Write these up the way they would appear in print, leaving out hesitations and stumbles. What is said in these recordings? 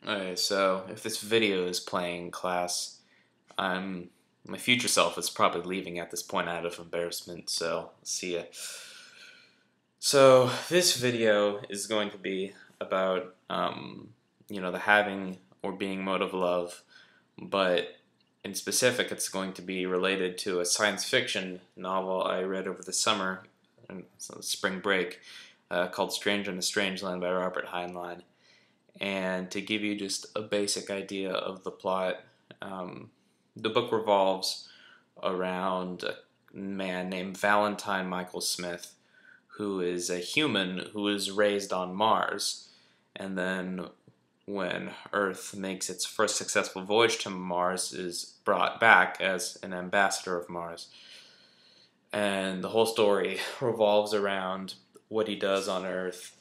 Alright, so if this video is playing class, my future self is probably leaving at this point out of embarrassment, so see ya. So this video is going to be about, the having or being mode of love, but in specific it's going to be related to a science fiction novel I read over the summer, spring break, called Stranger in a Strange Land by Robert Heinlein. And to give you just a basic idea of the plot, the book revolves around a man named Valentine Michael Smith, who is a human who is raised on Mars. And then when Earth makes its first successful voyage to Mars, is brought back as an ambassador of Mars. And the whole story revolves around what he does on Earth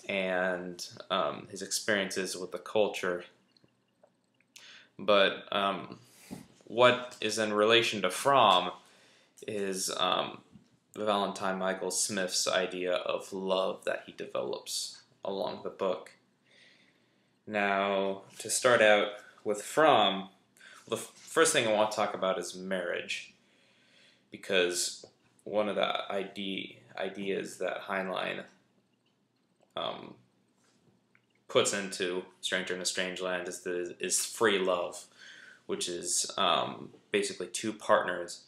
and his experiences with the culture. But what is in relation to From is Valentine Michael Smith's idea of love that he develops along the book. Now, to start out with From, the first thing I want to talk about is marriage, because one of the ideas that Heinlein puts into Stranger in a Strange Land is free love, which is basically two partners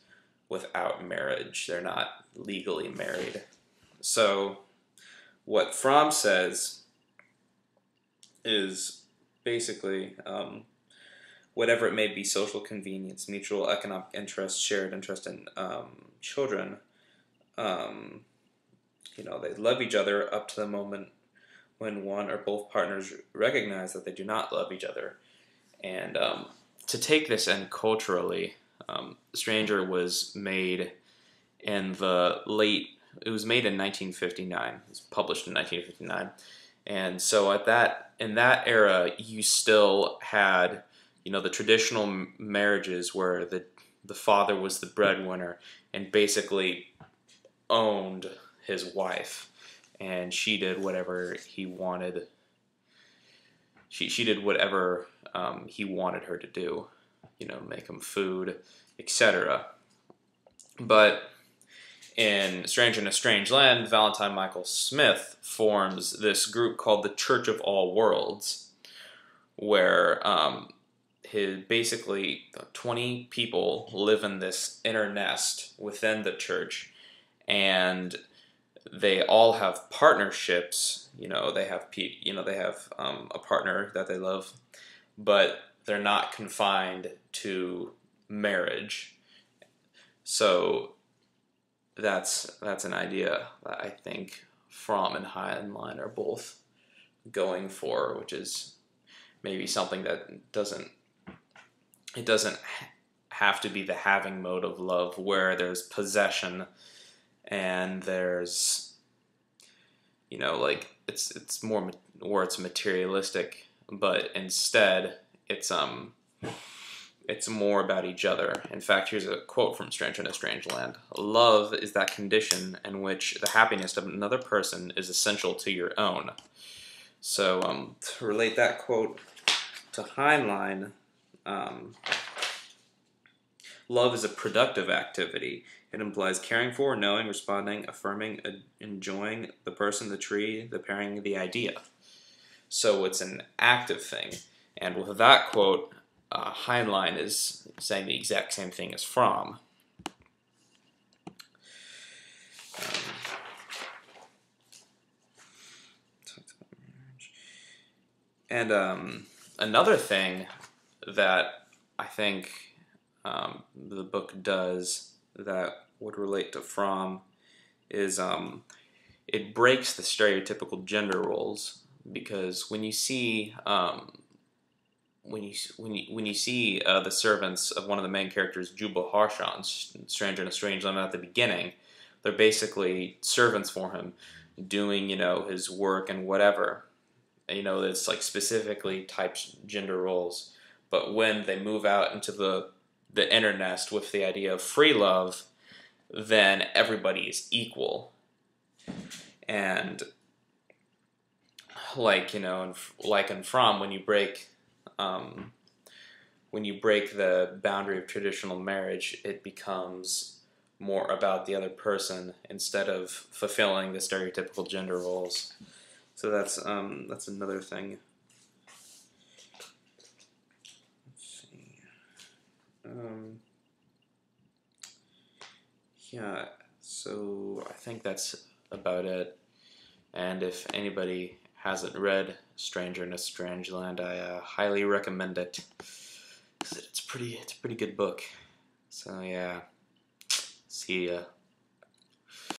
without marriage. They're not legally married. So what Fromm says is basically whatever it may be, social convenience, mutual economic interest, shared interest in children, they love each other up to the moment when one or both partners recognize that they do not love each other. And to take this in culturally, Stranger was made in it was made in 1959. It was published in 1959. And so in that era, you still had, the traditional marriages where the father was the breadwinner and basically owned his wife, and she did whatever he wanted. She did whatever he wanted her to do, make him food, etc. But in Stranger in a Strange Land, Valentine Michael Smith forms this group called the Church of All Worlds, where basically 20 people live in this inner nest within the church, and they all have partnerships. They have a partner that they love, but they're not confined to marriage. So that's an idea that I think Fromm and Heinlein are both going for, which is maybe something that doesn't have to be the having mode of love, where there's possession and there's it's more where it's materialistic, but instead it's more about each other. In fact, here's a quote from Stranger in a Strange Land: "Love is that condition in which the happiness of another person is essential to your own." So to relate that quote to Heinlein, love is a productive activity. It implies caring for, knowing, responding, affirming, enjoying the person, the tree, the pairing, the idea. So it's an active thing. And with that quote, Heinlein is saying the exact same thing as Fromm. And another thing that I think the book does that would relate to Fromm is it breaks the stereotypical gender roles, because when you see the servants of one of the main characters, Jubal Harshawn, Stranger in a Strange Land, at the beginning, they're basically servants for him, doing his work and whatever. It's like specifically typed gender roles. But when they move out into the inner nest with the idea of free love, then everybody is equal. And like in From, when you break when you break the boundary of traditional marriage, it becomes more about the other person instead of fulfilling the stereotypical gender roles. So that's another thing. Let's see. Yeah, so I think that's about it. And if anybody hasn't read Stranger in a Strange Land, I highly recommend it. 'Cause it's a pretty good book. So yeah, see ya.